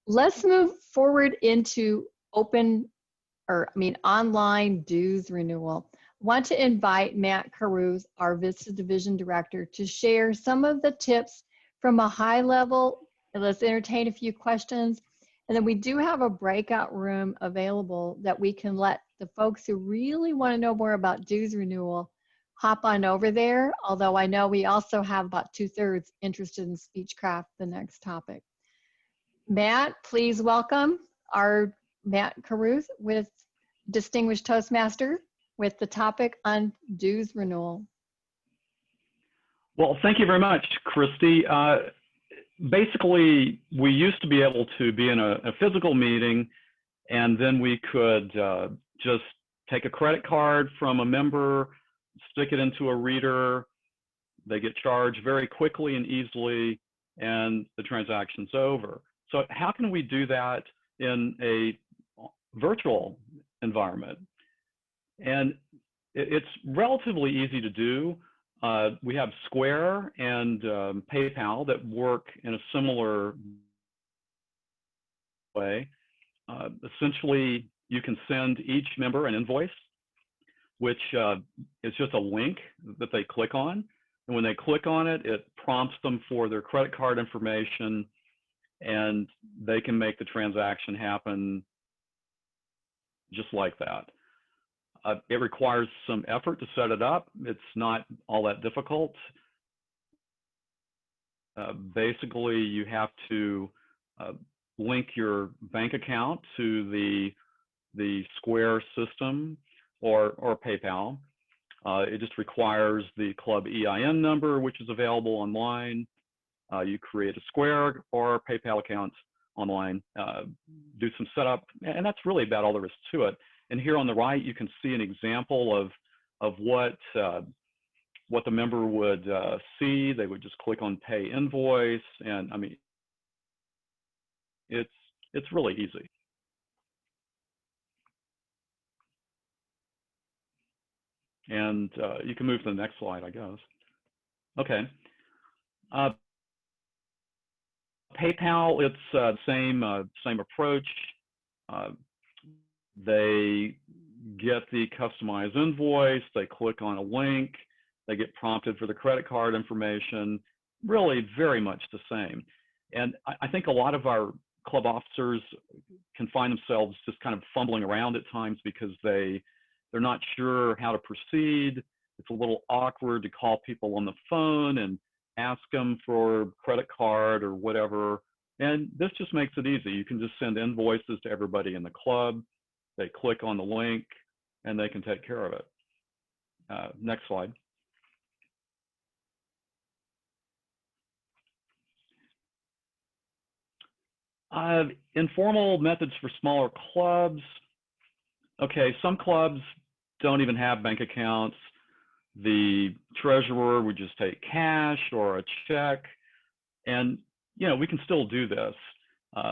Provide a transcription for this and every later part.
Let's move forward into online dues renewal. I want to invite Matt Caruth, our Vista Division Director, to share some of the tips from a high level. Let's entertain a few questions. And then we do have a breakout room available that we can let the folks who really want to know more about dues renewal hop on over there. Although I know we also have about 2/3 interested in Speechcraft, the next topic. Matt, please welcome our Matt Caruth with Distinguished Toastmaster with the topic on dues renewal. Well, thank you very much, Christy. Basically, we used to be able to be in a physical meeting, and then we could just take a credit card from a member, stick it into a reader, they get charged very quickly and easily, and the transaction's over. So how can we do that in a virtual environment? And it's relatively easy to do. We have Square and PayPal that work in a similar way. Essentially, you can send each member an invoice, which is just a link that they click on. And when they click on it, it prompts them for their credit card information, and they can make the transaction happen just like that. It requires some effort to set it up. It's not all that difficult. Basically, you have to link your bank account to the Square system or PayPal. It just requires the club EIN number, which is available online. You create a Square or PayPal account online, do some setup, and that's really about all there is to it. And here on the right, you can see an example of what the member would see. They would just click on Pay Invoice, and I mean, it's really easy. And you can move to the next slide, I guess. Okay. PayPal, it's the same approach. They get the customized invoice, they click on a link, they get prompted for the credit card information, really very much the same. And I think a lot of our club officers can find themselves just kind of fumbling around at times because they're not sure how to proceed. It's a little awkward to call people on the phone and ask them for credit card or whatever. And this just makes it easy. You can just send invoices to everybody in the club. They click on the link and they can take care of it. Next slide. Informal methods for smaller clubs. Okay, some clubs don't even have bank accounts. The treasurer would just take cash or a check, and we can still do this.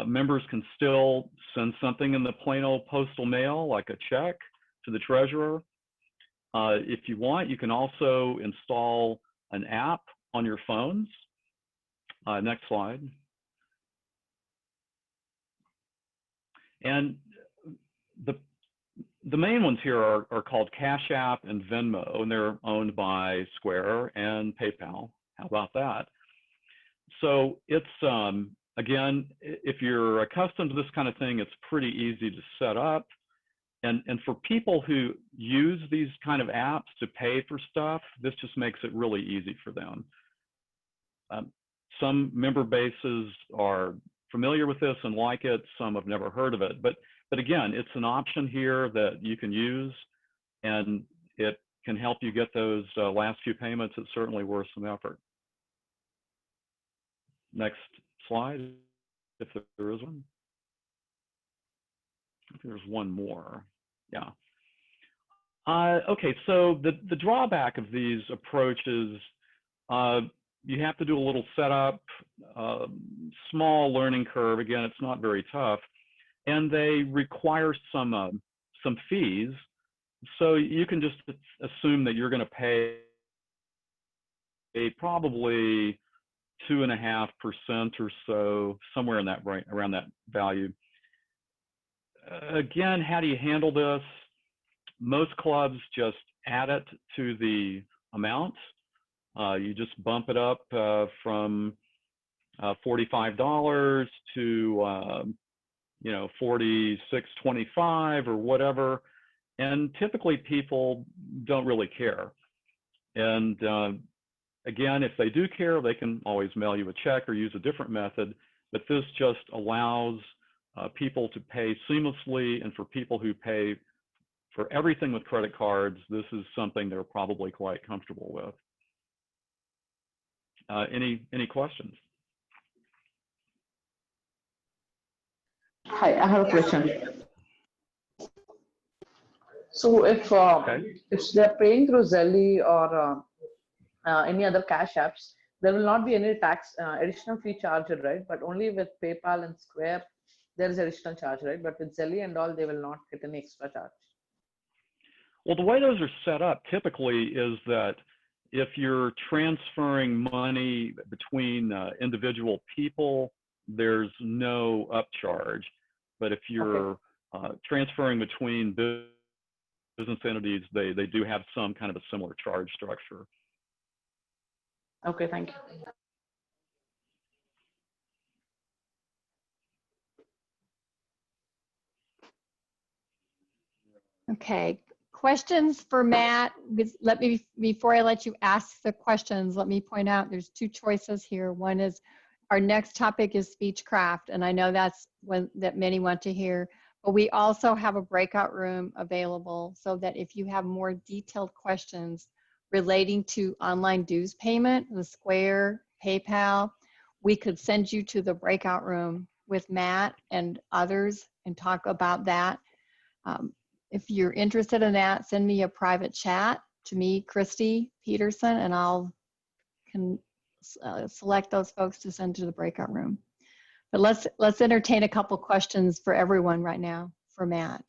Members can still send something in the plain old postal mail, like a check, to the treasurer. If you want, you can also install an app on your phones. Next slide. And the main ones here are called Cash App and Venmo, and they're owned by Square and PayPal. How about that? So it's, again, if you're accustomed to this kind of thing, it's pretty easy to set up. And for people who use these kind of apps to pay for stuff, this just makes it really easy for them. Some member bases are familiar with this and like it. Some have never heard of it. But again, it's an option here that you can use, and it can help you get those last few payments. It's certainly worth some effort. Next slide, if there is one. I think there's one more. Yeah. Okay, so the drawback of these approaches, you have to do a little setup, small learning curve. Again, it's not very tough, and they require some fees. So you can just assume that you're going to pay probably 2.5% or so, somewhere in that around that value. Again, how do you handle this? Most clubs just add it to the amount. You just bump it up from $45 to $46.25 or whatever. And typically people don't really care. And again, if they do care, they can always mail you a check or use a different method. But this just allows people to pay seamlessly, and for people who pay for everything with credit cards, this is something they're probably quite comfortable with. Any questions? Hi, I have a question. So if they're paying through Zelly or any other cash apps, there will not be any tax additional fee charged, right? But only with PayPal and Square, there is additional charge, right? But with Zelly and all, they will not get any extra charge. Well, the way those are set up typically is that if you're transferring money between individual people, there's no upcharge. But if you're transferring between business entities, they do have some kind of a similar charge structure. Okay, thank you. Okay, questions for Matt? Let me, before I let you ask the questions, let me point out there's two choices here. One is our next topic is Speechcraft, and I know that's one that many want to hear, but we also have a breakout room available so that if you have more detailed questions relating to online dues payment, the Square, PayPal, we could send you to the breakout room with Matt and others and talk about that. If you're interested in that, send me a private chat to me, Christy Peterson, and I'll select those folks to send to the breakout room. But let's entertain a couple questions for everyone right now for Matt.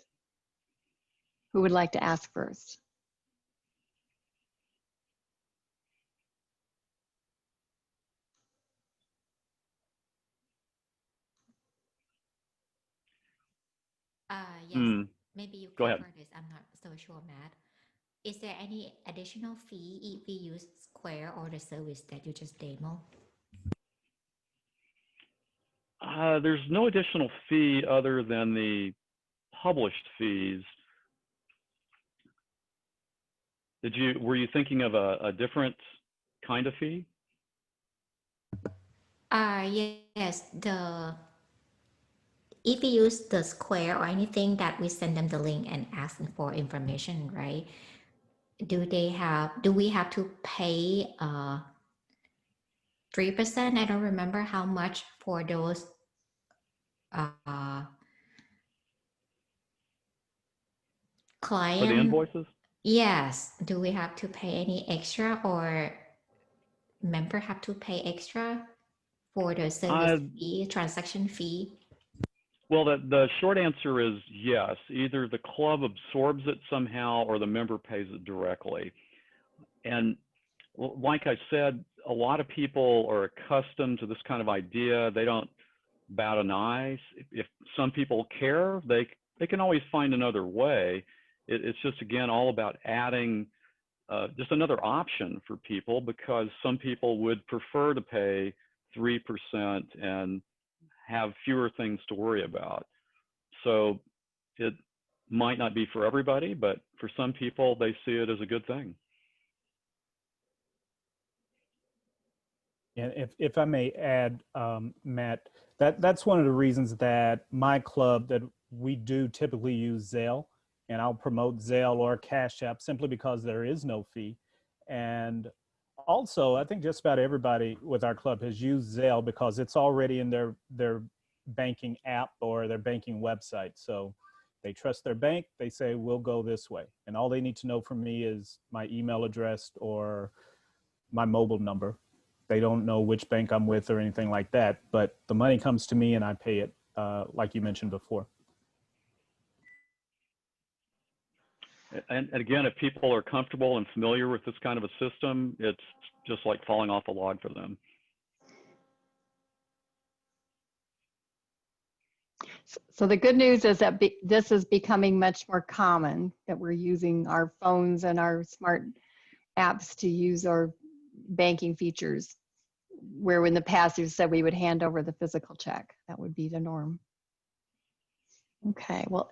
Who would like to ask first? Yes, maybe you Go cover ahead. this. I'm not so sure, Matt. Is there any additional fee if we use Square or the service that you just demo? There's no additional fee other than the published fees. Were you thinking of a different kind of fee? Yes, if we use the Square or anything that we send them the link and ask them for information, right? Do we have to pay 3%? I don't remember how much for those client. For the invoices? Yes. Do we have to pay any extra, or member have to pay extra for the service fee, transaction fee? Well, the short answer is yes. Either the club absorbs it somehow or the member pays it directly. And like I said, a lot of people are accustomed to this kind of idea. They don't bat an eye. If some people care, they can always find another way. It's just, again, all about adding just another option for people, because some people would prefer to pay 3% and have fewer things to worry about. So it might not be for everybody, but for some people, they see it as a good thing. And if I may add, Matt, that's one of the reasons that my club, that we do typically use Zelle, and I'll promote Zelle or Cash App simply because there is no fee. And also, I think just about everybody with our club has used Zelle because it's already in their banking app or their banking website. So they trust their bank, they say, we'll go this way. And all they need to know from me is my email address or my mobile number. They don't know which bank I'm with or anything like that, but the money comes to me and I pay it, like you mentioned before. And again, if people are comfortable and familiar with this kind of a system, it's just like falling off a log for them. So the good news is that this is becoming much more common, that we're using our phones and our smart apps to use our banking features, where in the past you said we would hand over the physical check. That would be the norm. Okay, well,